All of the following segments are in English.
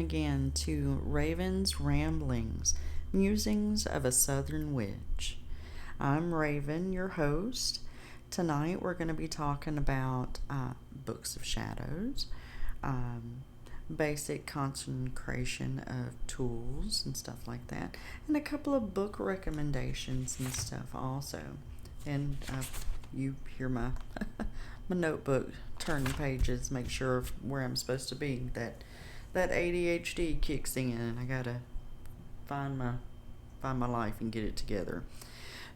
again to Raven's Ramblings, Musings of a Southern Witch. I'm Raven, your host. Tonight we're going to be talking about Books of Shadows, um, basic consecration of tools and stuff like that, and a couple of book recommendations and stuff also. And you hear my my notebook turning pages, make sure of where I'm supposed to be. That ADHD kicks in, and I gotta find my life and get it together.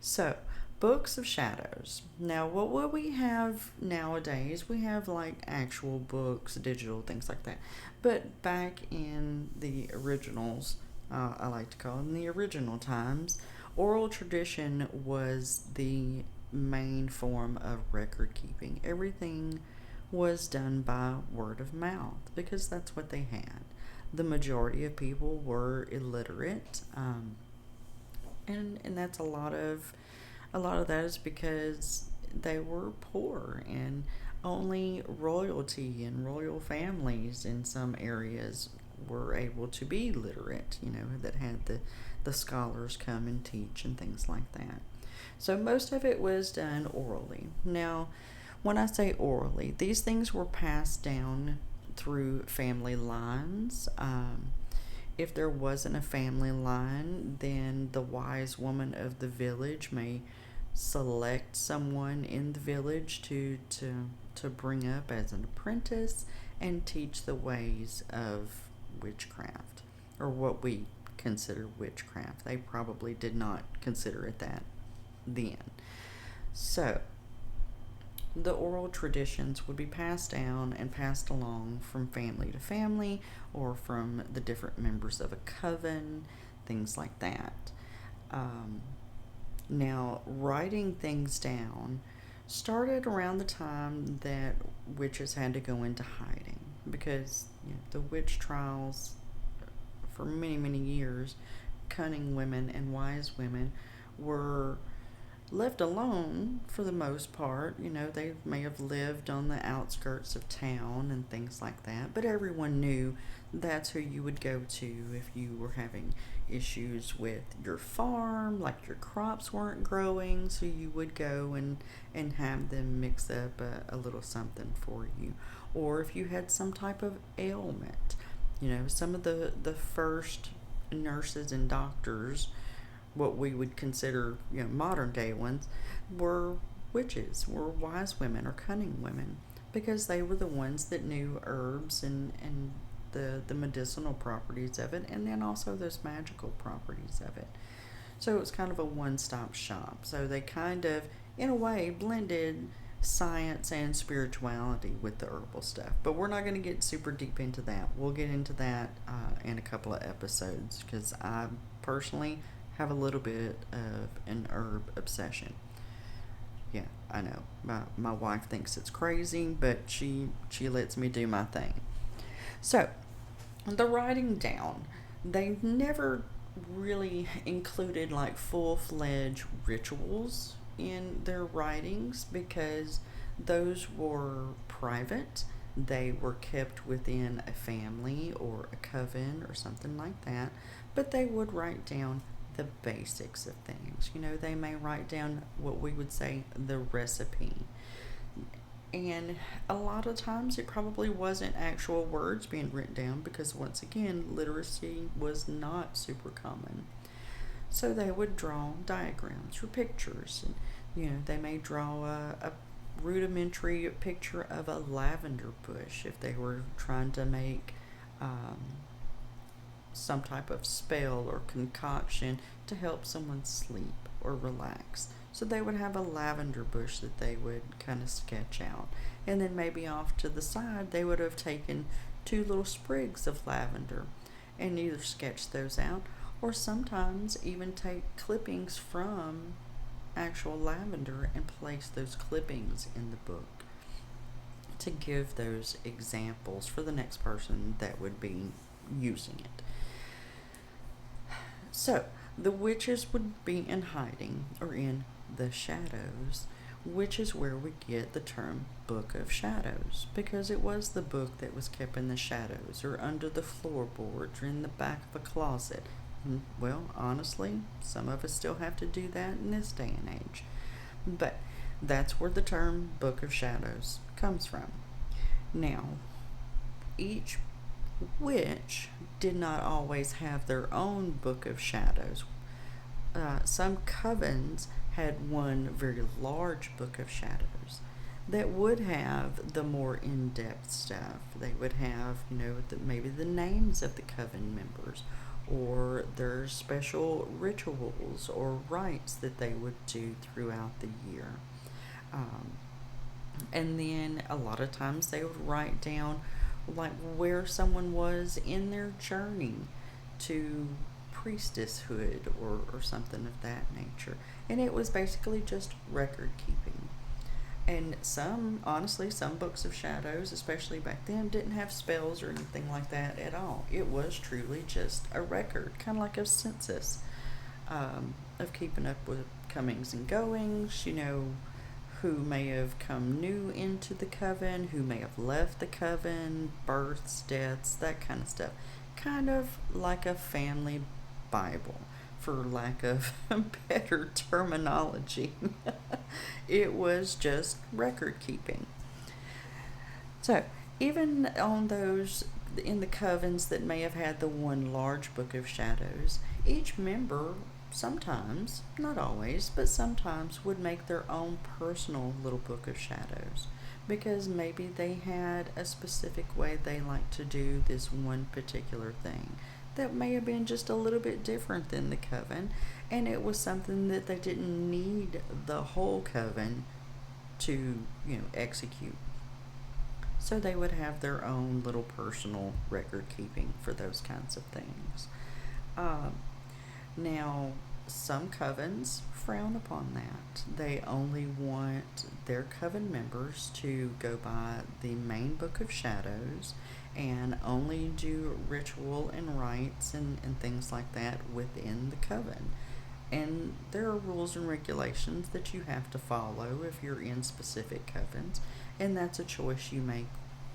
So, Books of Shadows. Now, what will we have nowadays? We have like actual books, digital things like that. But back in the originals, I like to call them the original times, oral tradition was the main form of record keeping. Everything was done by word of mouth because that's what they had. The majority of people were illiterate, and that's a lot of that is because they were poor, and only royalty and royal families in some areas were able to be literate, that had the scholars come and teach and things like that. So most of it was done orally. Now, when I say orally, these things were passed down through family lines. If there wasn't a family line, then the wise woman of the village may select someone in the village to bring up as an apprentice and teach the ways of witchcraft, or what we consider witchcraft. They probably did not consider it that then. So, the oral traditions would be passed down and passed along from family to family, or from the different members of a coven, things like that. Now, writing things down started around the time that witches had to go into hiding, because the witch trials for many, many years, cunning women and wise women were left alone for the most part. They may have lived on the outskirts of town and things like that, but everyone knew that's who you would go to if you were having issues with your farm, like your crops weren't growing, so you would go and have them mix up a little something for you. Or if you had some type of ailment, some of the first nurses and doctors, what we would consider modern day ones, were witches, were wise women or cunning women, because they were the ones that knew herbs and the medicinal properties of it, and then also those magical properties of it. So it was kind of a one-stop shop. So they kind of, in a way, blended science and spirituality with the herbal stuff. But we're not going to get super deep into that. We'll get into that in a couple of episodes, because I personally have a little bit of an herb obsession. Yeah, I know. My wife thinks it's crazy, but she lets me do my thing. So, the writing down, they never really included like full-fledged rituals in their writings, because those were private. They were kept within a family or a coven or something like that, but they would write down the basics of things. They may write down what we would say the recipe. And a lot of times it probably wasn't actual words being written down, because once again, literacy was not super common. So they would draw diagrams or pictures, and they may draw a rudimentary picture of a lavender bush if they were trying to make some type of spell or concoction to help someone sleep or relax. So they would have a lavender bush that they would kind of sketch out. And then maybe off to the side, they would have taken 2 little sprigs of lavender and either sketch those out, or sometimes even take clippings from actual lavender and place those clippings in the book to give those examples for the next person that would be using it. So, the witches would be in hiding, or in the shadows, which is where we get the term Book of Shadows, because it was the book that was kept in the shadows or under the floorboards or in the back of a closet. And, well, honestly, some of us still have to do that in this day and age. But that's where the term Book of Shadows comes from. Now, each witch did not always have their own Book of Shadows. Some covens had one very large Book of Shadows that would have the more in-depth stuff. They would have, maybe the names of the coven members, or their special rituals or rites that they would do throughout the year. Um, and then a lot of times they would write down like where someone was in their journey to priestesshood or something of that nature. And it was basically just record keeping. And honestly, some books of shadows, especially back then, didn't have spells or anything like that at all. It was truly just a record, kind of like a census, of keeping up with comings and goings, who may have come new into the coven, who may have left the coven, births, deaths, that kind of stuff. Kind of like a family Bible, for lack of better terminology. It was just record keeping. So, even on those in the covens that may have had the one large book of shadows, each member sometimes, not always, but sometimes would make their own personal little book of shadows, because maybe they had a specific way they liked to do this one particular thing that may have been just a little bit different than the coven, and it was something that they didn't need the whole coven to, execute. So they would have their own little personal record keeping for those kinds of things. Um, Now, some covens frown upon that. They only want their coven members to go by the main Book of Shadows and only do ritual and rites and things like that within the coven. And there are rules and regulations that you have to follow if you're in specific covens, and that's a choice you make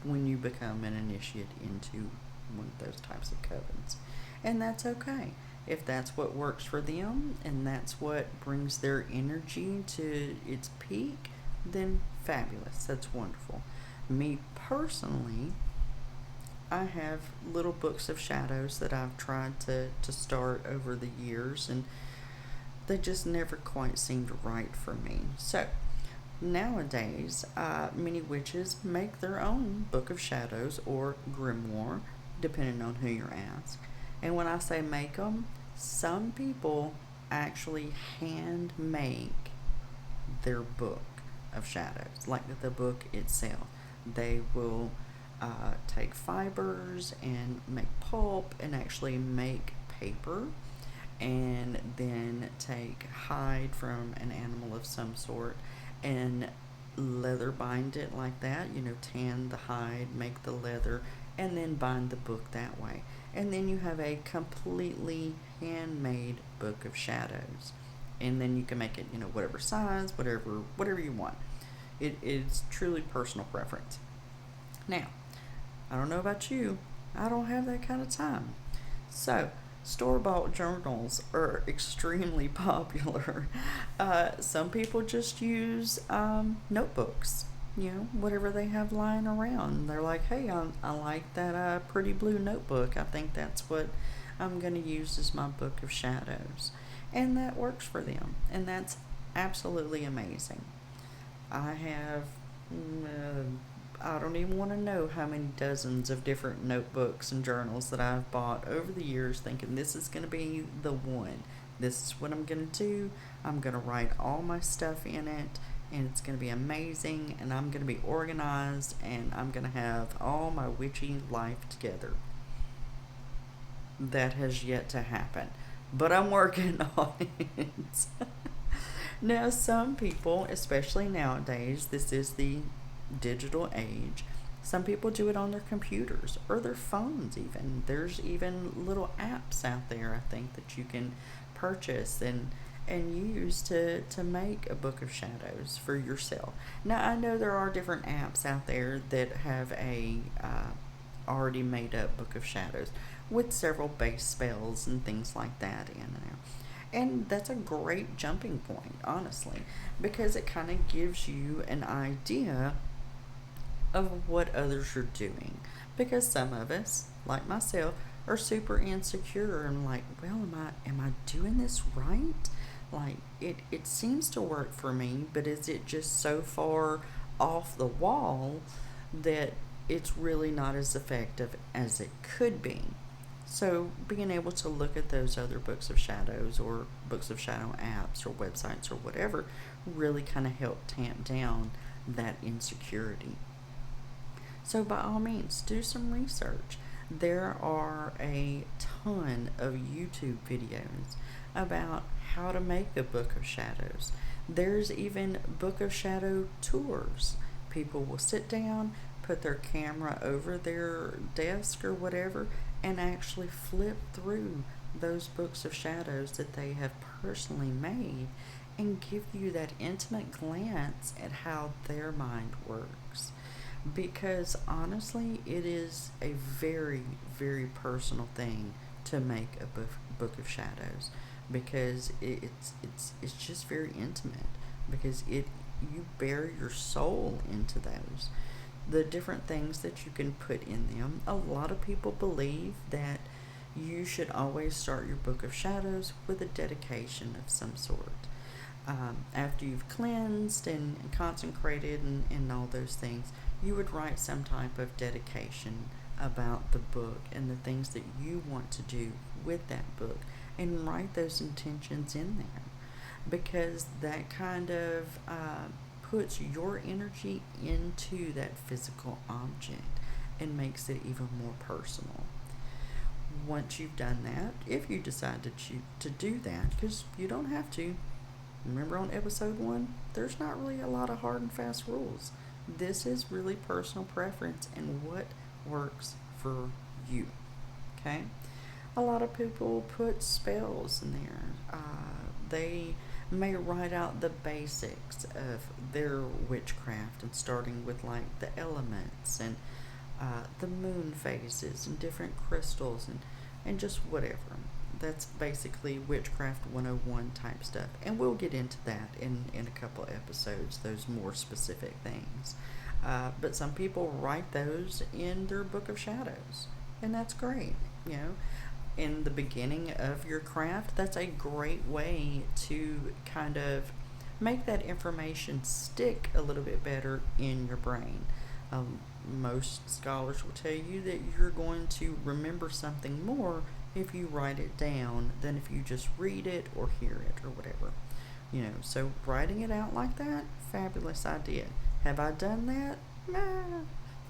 when you become an initiate into one of those types of covens. And that's okay. If that's what works for them and that's what brings their energy to its peak, then fabulous. That's wonderful. Me personally, I have little books of shadows that I've tried to start over the years, and they just never quite seemed right for me. So, nowadays, many witches make their own Book of Shadows or grimoire, depending on who you're asked. And when I say make them, some people actually hand make their Book of Shadows, like the book itself. They will take fibers and make pulp and actually make paper, and then take hide from an animal of some sort and leather bind it like that, tan the hide, make the leather, and then bind the book that way. And then you have a completely handmade Book of Shadows. And then you can make it, whatever size, whatever you want. It is truly personal preference. Now, I don't know about you, I don't have that kind of time. So, store-bought journals are extremely popular. Some people just use notebooks, whatever they have lying around. They're like, hey, I like that pretty blue notebook. I think that's what I'm going to use as my Book of Shadows. And that works for them. And that's absolutely amazing. I have, I don't even want to know how many dozens of different notebooks and journals that I've bought over the years, thinking this is going to be the one. This is what I'm going to do. I'm going to write all my stuff in it, and it's going to be amazing, and I'm going to be organized, and I'm going to have all my witchy life together. That has yet to happen, but I'm working on it. Now, some people, especially nowadays, this is the digital age, some people do it on their computers or their phones even. There's even little apps out there, I think, that you can purchase, and and use to make a book of shadows for yourself. Now, I know there are different apps out there that have a already made up book of shadows with several base spells and things like that in there. And that's a great jumping point, honestly, because it kind of gives you an idea of what others are doing. Because some of us, like myself, are super insecure and like, well, am I doing this right? Like it seems to work for me, but is it just so far off the wall that it's really not as effective as it could be? So being able to look at those other books of shadows or books of shadow apps or websites or whatever really kind of help tamp down that insecurity. So, by all means, do some research. There are a ton of YouTube videos about how to make a Book of Shadows. There's even Book of Shadow tours. People will sit down, put their camera over their desk or whatever, and actually flip through those books of shadows that they have personally made and give you that intimate glance at how their mind works, because honestly, it is a very, very personal thing to make a book of shadows, because it's just very intimate, because it you bear your soul into those, the different things that you can put in them. A lot of people believe that you should always start your book of shadows with a dedication of some sort. After you've cleansed and consecrated and all those things, you would write some type of dedication about the book and the things that you want to do with that book, and write those intentions in there, because that kind of puts your energy into that physical object and makes it even more personal. Once you've done that, if you decide to do that, because you don't have to, remember on episode 1, there's not really a lot of hard and fast rules. This is really personal preference and what works for you. Okay? A lot of people put spells in there. They may write out the basics of their witchcraft, and starting with like the elements and the moon phases and different crystals and just whatever. That's basically witchcraft 101 type stuff. And we'll get into that in a couple episodes, those more specific things. But some people write those in their book of shadows. And that's great. You know, in the beginning of your craft, that's a great way to kind of make that information stick a little bit better in your brain. Most scholars will tell you that you're going to remember something more if you write it down than if you just read it or hear it or whatever. So writing it out like that, fabulous idea. Have I done that? Nah,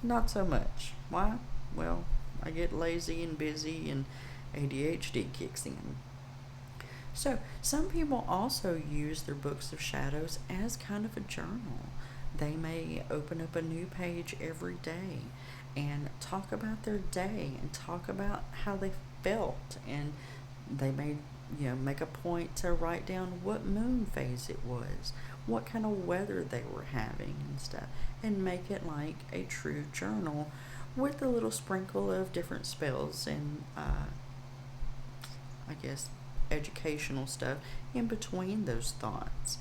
not so much. Why? Well, I get lazy and busy and ADHD kicks in. So, some people also use their books of shadows as kind of a journal. They may open up a new page every day and talk about their day and talk about how they felt, and they may make a point to write down what moon phase it was, what kind of weather they were having and stuff, and make it like a true journal with a little sprinkle of different spells and I guess educational stuff in between those thoughts.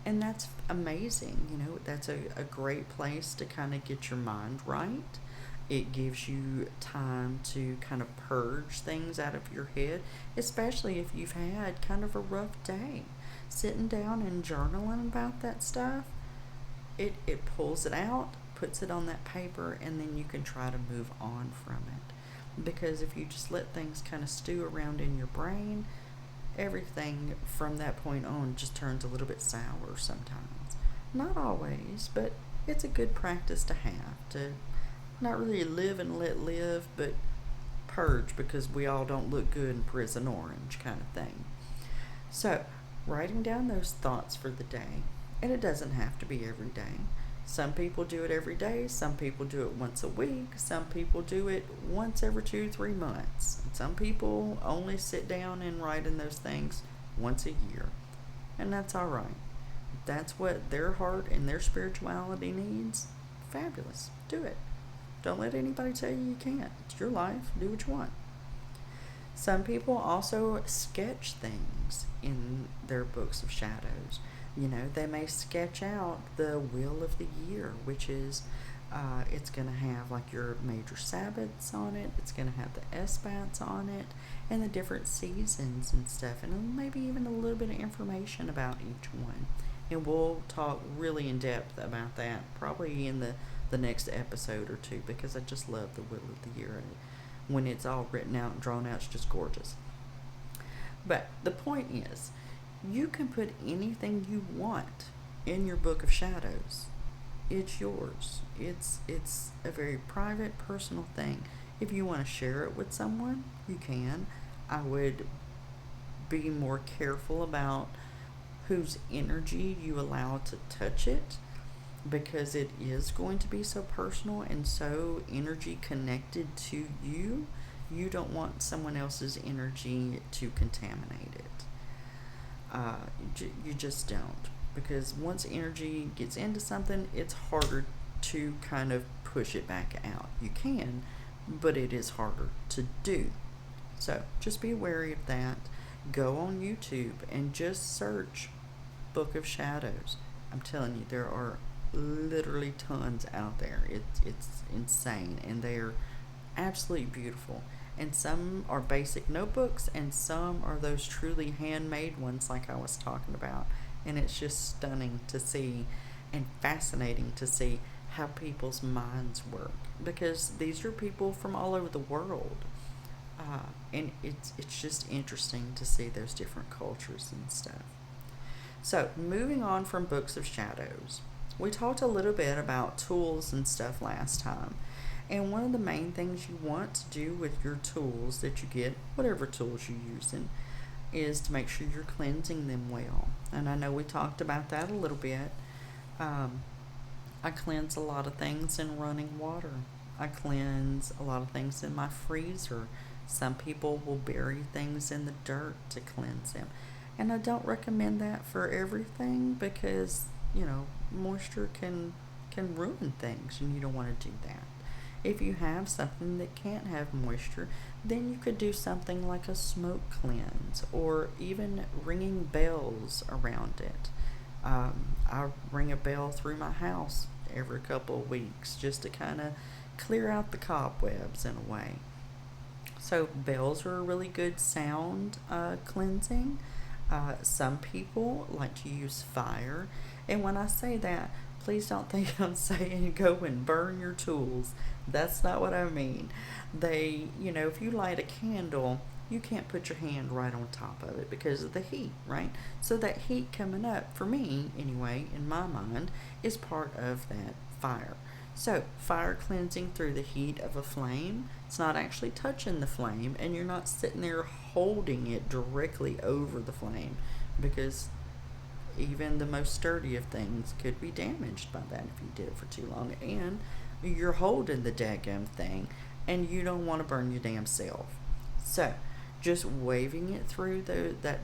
And that's amazing. That's a great place to kind of get your mind right. It gives you time to kind of purge things out of your head, especially if you've had kind of a rough day. Sitting down and journaling about that stuff, it pulls it out, puts it on that paper, and then you can try to move on from it. Because if you just let things kind of stew around in your brain, everything from that point on just turns a little bit sour sometimes. Not always, but it's a good practice to have, to not really live and let live, but purge, because we all don't look good in prison orange kind of thing. So, writing down those thoughts for the day, and it doesn't have to be every day. Some people do it every day, some people do it once a week, some people do it once every 2-3 months. Some people only sit down and write in those things once a year. and that's all right. If that's what their heart and their spirituality needs, fabulous. Do it. Don't let anybody tell you you can't. It's your life. Do what you want. Some people also sketch things in their books of shadows. They may sketch out the wheel of the year, which is it's going to have like your major Sabbaths on it, it's going to have the S-bats on it, and the different seasons and stuff, and maybe even a little bit of information about each one. And we'll talk really in depth about that probably in the next episode or two, because I just love the wheel of the year. And when it's all written out and drawn out, it's just gorgeous. But the point is, you can put anything you want in your book of shadows. It's yours. It's a very private, personal thing. If you want to share it with someone, you can. I would be more careful about whose energy you allow to touch it, because it is going to be so personal and so energy connected to you. You don't want someone else's energy to contaminate it. You just don't, because once energy gets into something, it's harder to kind of push it back out. You can, but it is harder to do. So just be wary of that. Go on YouTube and just search Book of Shadows. I'm telling you, there are literally tons out there. It's insane, and they're absolutely beautiful. And some are basic notebooks, and some are those truly handmade ones like I was talking about. And it's just stunning to see and fascinating to see how people's minds work, because these are people from all over the world. And it's just interesting to see those different cultures and stuff. So, moving on from Books of Shadows, we talked a little bit about tools and stuff last time. And one of the main things you want to do with your tools that you get, whatever tools you're using, is to make sure you're cleansing them well. And I know we talked about that a little bit. I cleanse a lot of things in running water. I cleanse a lot of things in my freezer. Some people will bury things in the dirt to cleanse them. And I don't recommend that for everything, because, moisture can ruin things, and you don't want to do that. If you have something that can't have moisture, then you could do something like a smoke cleanse, or even ringing bells around it. I ring a bell through my house every couple of weeks just to kind of clear out the cobwebs in a way. So bells are a really good sound cleansing. Some people like to use fire, and when I say that, please don't think I'm saying go and burn your tools. That's not what I mean. If you light a candle, you can't put your hand right on top of it because of the heat, right? So that heat coming up, for me anyway, in my mind, is part of that fire. So, fire cleansing through the heat of a flame, it's not actually touching the flame, and you're not sitting there holding it directly over the flame, because even the most sturdy of things could be damaged by that if you did it for too long. And you're holding the daggum thing, and you don't want to burn your damn self. So, just waving it through that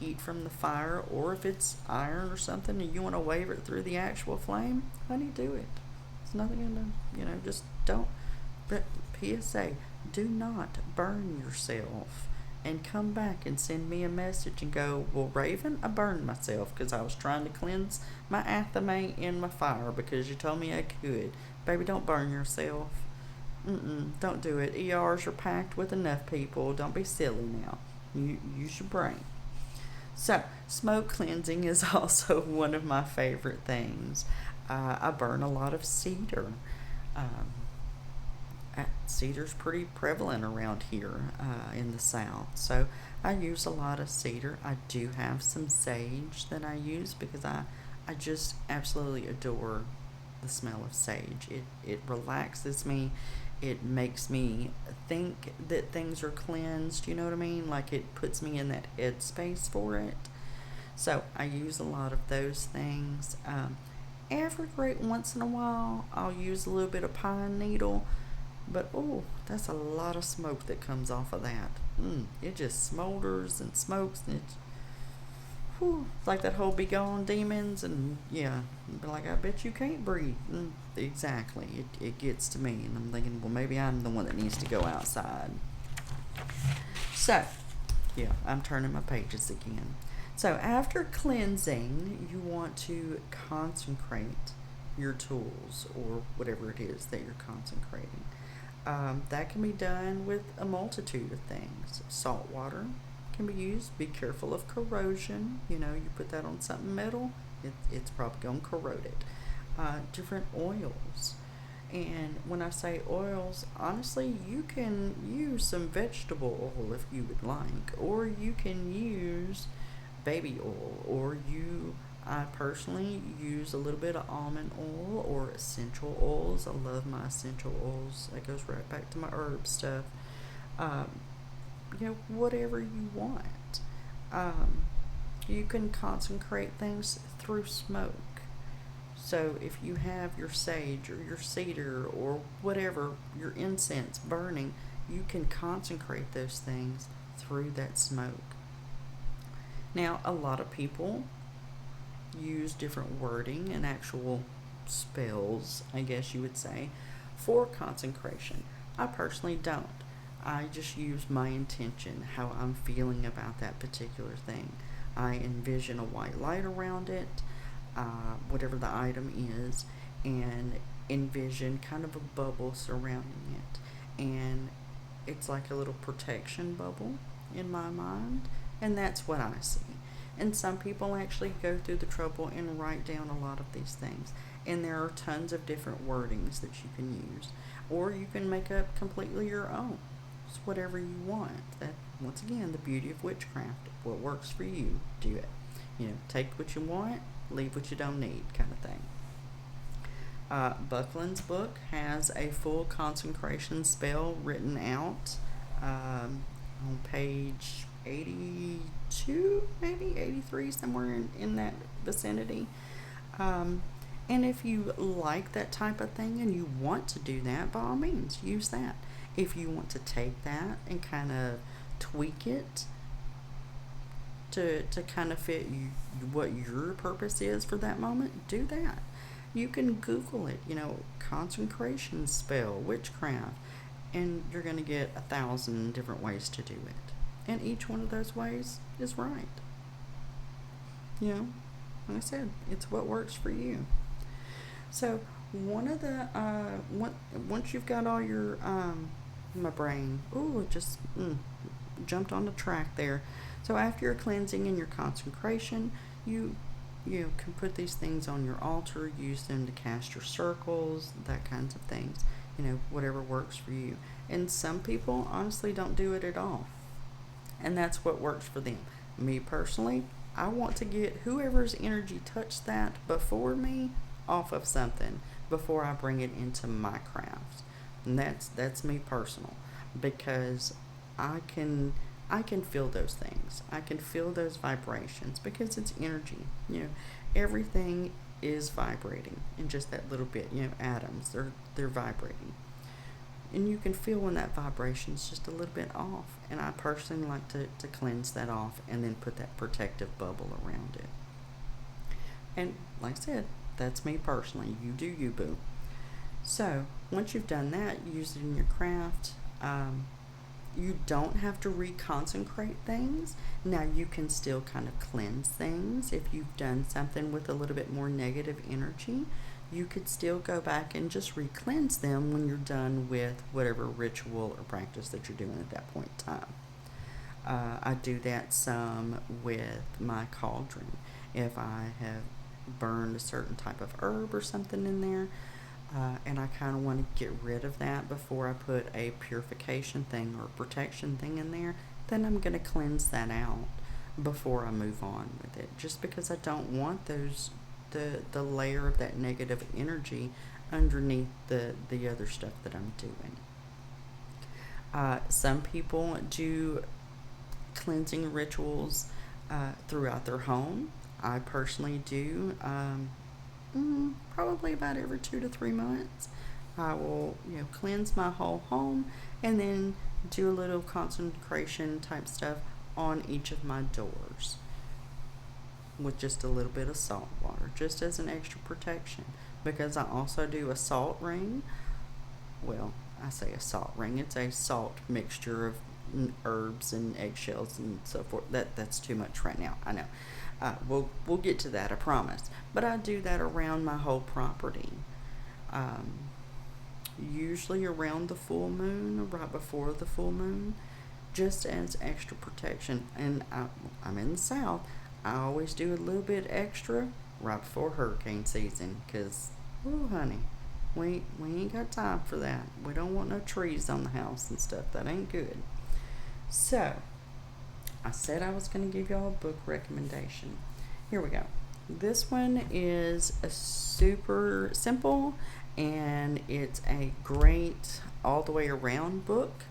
heat from the fire, or if it's iron or something and you want to wave it through the actual flame, honey, do it. It's nothing gonna, just don't. But PSA, do not burn yourself. And come back and send me a message and go, well, Raven, I burned myself because I was trying to cleanse my athame in my fire because you told me I could. Baby, don't burn yourself. Don't do it. ERs are packed with enough people. Don't be silly now. Use your brain. So, smoke cleansing is also one of my favorite things. I burn a lot of cedar. Cedar's pretty prevalent around here in the South, so I use a lot of cedar. I do have some sage that I use because I just absolutely adore the smell of sage. It relaxes me. It makes me think that things are cleansed, you know what I mean? Like, it puts me in that headspace for it. So I use a lot of those things. Every great once in a while, I'll use a little bit of pine needle. But, that's a lot of smoke that comes off of that. It just smolders and smokes, and whew, it's like that whole be gone demons, and yeah, be like, I bet you can't breathe. Exactly. It gets to me, and I'm thinking, well, maybe I'm the one that needs to go outside. So, yeah, I'm turning my pages again. So, after cleansing, you want to consecrate your tools or whatever it is that you're consecrating. That can be done with a multitude of things. Salt water can be used. Be careful of corrosion. You put that on something metal, it's probably going to corrode it. Different oils. And when I say oils, honestly, you can use some vegetable oil if you would like, or you can use baby oil, I personally use a little bit of almond oil or essential oils. I love my essential oils. That goes right back to my herb stuff. Um, whatever you want. You can consecrate things through smoke. So if you have your sage or your cedar or whatever, your incense burning, you can consecrate those things through that smoke. Now, a lot of people use different wording and actual spells, I guess you would say, for consecration. I personally don't. I just use my intention, how I'm feeling about that particular thing. I envision a white light around it, whatever the item is, and envision kind of a bubble surrounding it. And it's like a little protection bubble in my mind, and that's what I see. And some people actually go through the trouble and write down a lot of these things. And there are tons of different wordings that you can use. Or you can make up completely your own. It's whatever you want. That, once again, the beauty of witchcraft. What works for you, do it. Take what you want, leave what you don't need, kind of thing. Buckland's book has a full consecration spell written out on page 82, maybe 83, somewhere in that vicinity. And if you like that type of thing and you want to do that, by all means, use that. If you want to take that and kind of tweak it to kind of fit what your purpose is for that moment, do that. You can Google it, consecration spell, witchcraft, and you're going to get 1,000 different ways to do it. And each one of those ways is right. Like I said, it's what works for you. So one of the once you've got all your my brain, just jumped on the track there. So after your cleansing and your consecration, you can put these things on your altar, use them to cast your circles, that kinds of things. Whatever works for you. And some people honestly don't do it at all. And that's what works for them. Me personally, I want to get whoever's energy touched that before me off of something before I bring it into my crafts. And that's me personal, because I can feel those things. I can feel those vibrations because it's energy. Everything is vibrating in just that little bit. Atoms, they're vibrating. And you can feel when that vibration is just a little bit off. And I personally like to cleanse that off and then put that protective bubble around it. And like I said, that's me personally. You do you, boo. So once you've done that, use it in your craft. You don't have to reconsecrate things. Now you can still kind of cleanse things. If you've done something with a little bit more negative energy, you could still go back and just re-cleanse them when you're done with whatever ritual or practice that you're doing at that point in time. I do that some with my cauldron. If I have burned a certain type of herb or something in there, and I kind of want to get rid of that before I put a purification thing or protection thing in there, then I'm going to cleanse that out before I move on with it, just because I don't want the layer of that negative energy underneath the other stuff that I'm doing. Some people do cleansing rituals throughout their home. I personally do probably about every 2 to 3 months. I will cleanse my whole home and then do a little consecration type stuff on each of my doors. with just a little bit of salt water, just as an extra protection. Because I also do a salt ring. Well, I say a salt ring. It's a salt mixture of herbs and eggshells and so forth. That's too much right now. I know. We'll get to that. I promise. But I do that around my whole property. Um, Usually around the full moon or right before the full moon, just as extra protection. And I'm in the South. I always do a little bit extra right before hurricane season because, oh, honey, we ain't got time for that. We don't want no trees on the house and stuff. That ain't good. So, I said I was going to give y'all a book recommendation. Here we go. This one is a super simple and it's a great all the way around book.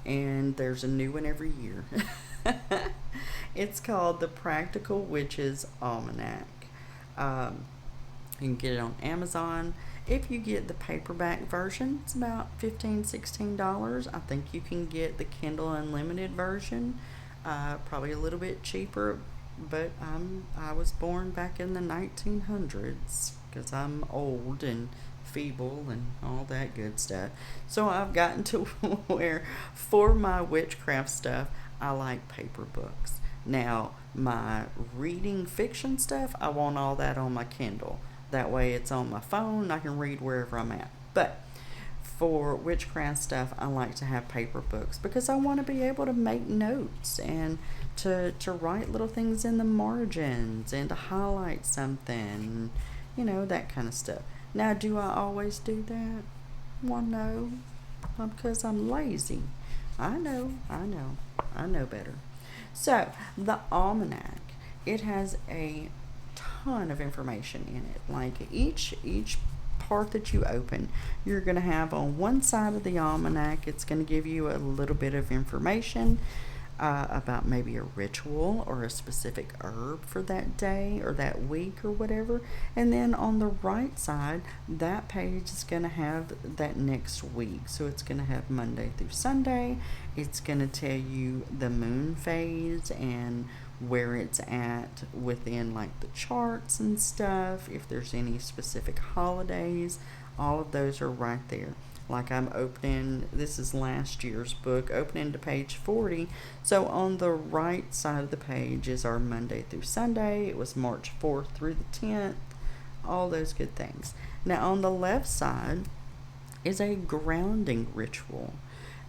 And there's a new one every year. It's called The Practical Witch's Almanac. Um, you can get it on Amazon. If you get the paperback version, it's about $15-16. I think you can get the Kindle Unlimited version, probably a little bit cheaper. But I was born back in the 1900s because I'm old and feeble and all that good stuff. So I've gotten to where for my witchcraft stuff, I like paper books. Now, my reading fiction stuff, I want all that on my Kindle. That way it's on my phone, I can read wherever I'm at. But for witchcraft stuff, I like to have paper books because I want to be able to make notes and to write little things in the margins and to highlight something, that kind of stuff. Now, do I always do that? Well, no, because I'm lazy. I know better. So, the almanac, it has a ton of information in it. Like each part that you open, you're going to have on one side of the almanac, it's going to give you a little bit of information about maybe a ritual or a specific herb for that day or that week or whatever. And then on the right side, that page is going to have that next week. So it's going to have Monday through Sunday. It's going to tell you the moon phase and where it's at within like the charts and stuff. If there's any specific holidays, all of those are right there. Like I'm opening, this is last year's book, opening to page 40. So on the right side of the page is our Monday through Sunday. It was March 4th through the 10th. All those good things. Now on the left side is a grounding ritual.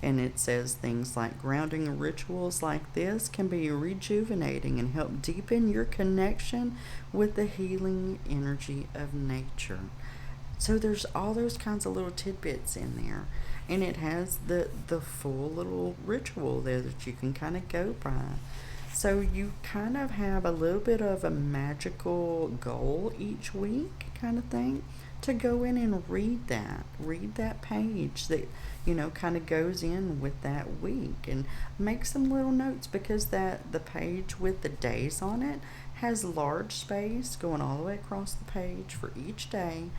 And it says things like grounding rituals like this can be rejuvenating and help deepen your connection with the healing energy of nature. So there's all those kinds of little tidbits in there. And it has the full little ritual there that you can kind of go by. So you kind of have a little bit of a magical goal each week kind of thing to go in and read that page that kind of goes in with that week and make some little notes because that the page with the days on it has large space going all the way across the page for each day.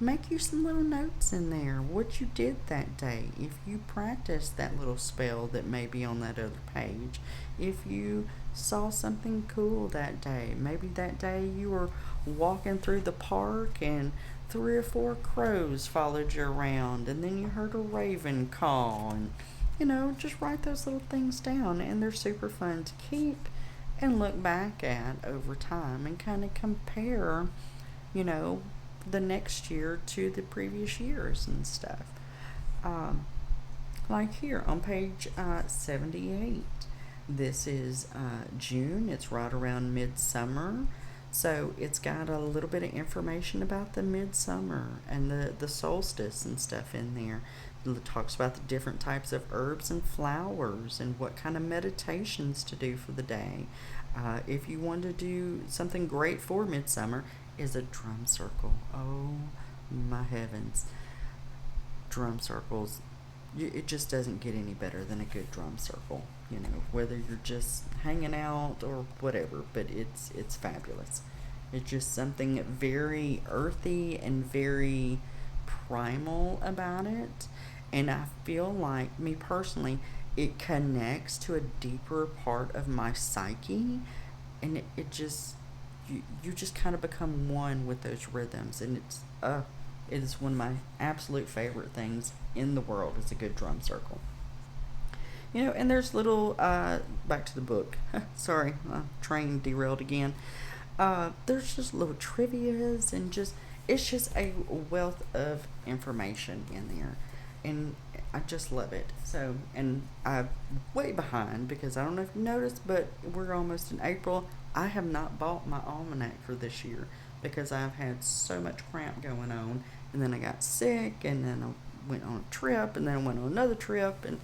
Make you some little notes in there, what you did that day, if you practiced that little spell that may be on that other page, if you saw something cool that day, maybe that day you were walking through the park and 3 or 4 crows followed you around and then you heard a raven call and just write those little things down and they're super fun to keep and look back at over time and kind of compare, the next year to the previous years and stuff. Like here on page 78, this is June. It's right around midsummer. So it's got a little bit of information about the midsummer and the solstice and stuff in there. It talks about the different types of herbs and flowers and what kind of meditations to do for the day. If you want to do something great for midsummer, is a drum circle. Oh my heavens. Drum circles. It just doesn't get any better than a good drum circle. Whether you're just hanging out or whatever, but it's fabulous. It's just something very earthy and very primal about it. And I feel like, me personally, it connects to a deeper part of my psyche. And it just you just kind of become one with those rhythms, and it is one of my absolute favorite things in the world is a good drum circle. And there's little back to the book. Sorry, train derailed again. There's just little trivia's and just it's just a wealth of information in there, and I just love it. So, and I'm way behind because I don't know if you noticed, but we're almost in April. I have not bought my almanac for this year because I've had so much cramp going on, and then I got sick, and then I went on a trip, and then I went on another trip, and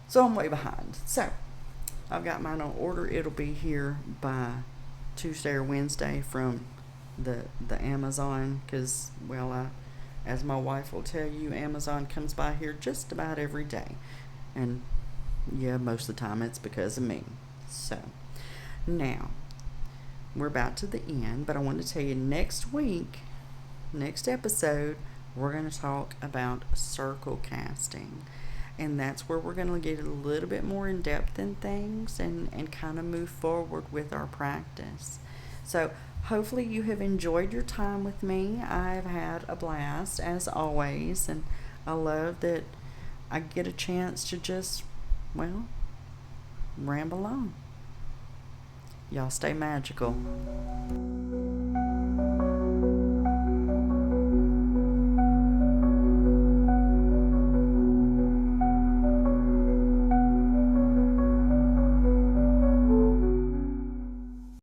so I'm way behind. So I've got mine on order. It'll be here by Tuesday or Wednesday from the Amazon because, as my wife will tell you, Amazon comes by here just about every day. And yeah, most of the time it's because of me. So now we're about to the end, but I want to tell you next week, next episode, we're going to talk about circle casting. And that's where we're going to get a little bit more in depth in things and kind of move forward with our practice. So hopefully you have enjoyed your time with me. I've had a blast as always, and I love that I get a chance to just, ramble on. Y'all stay magical.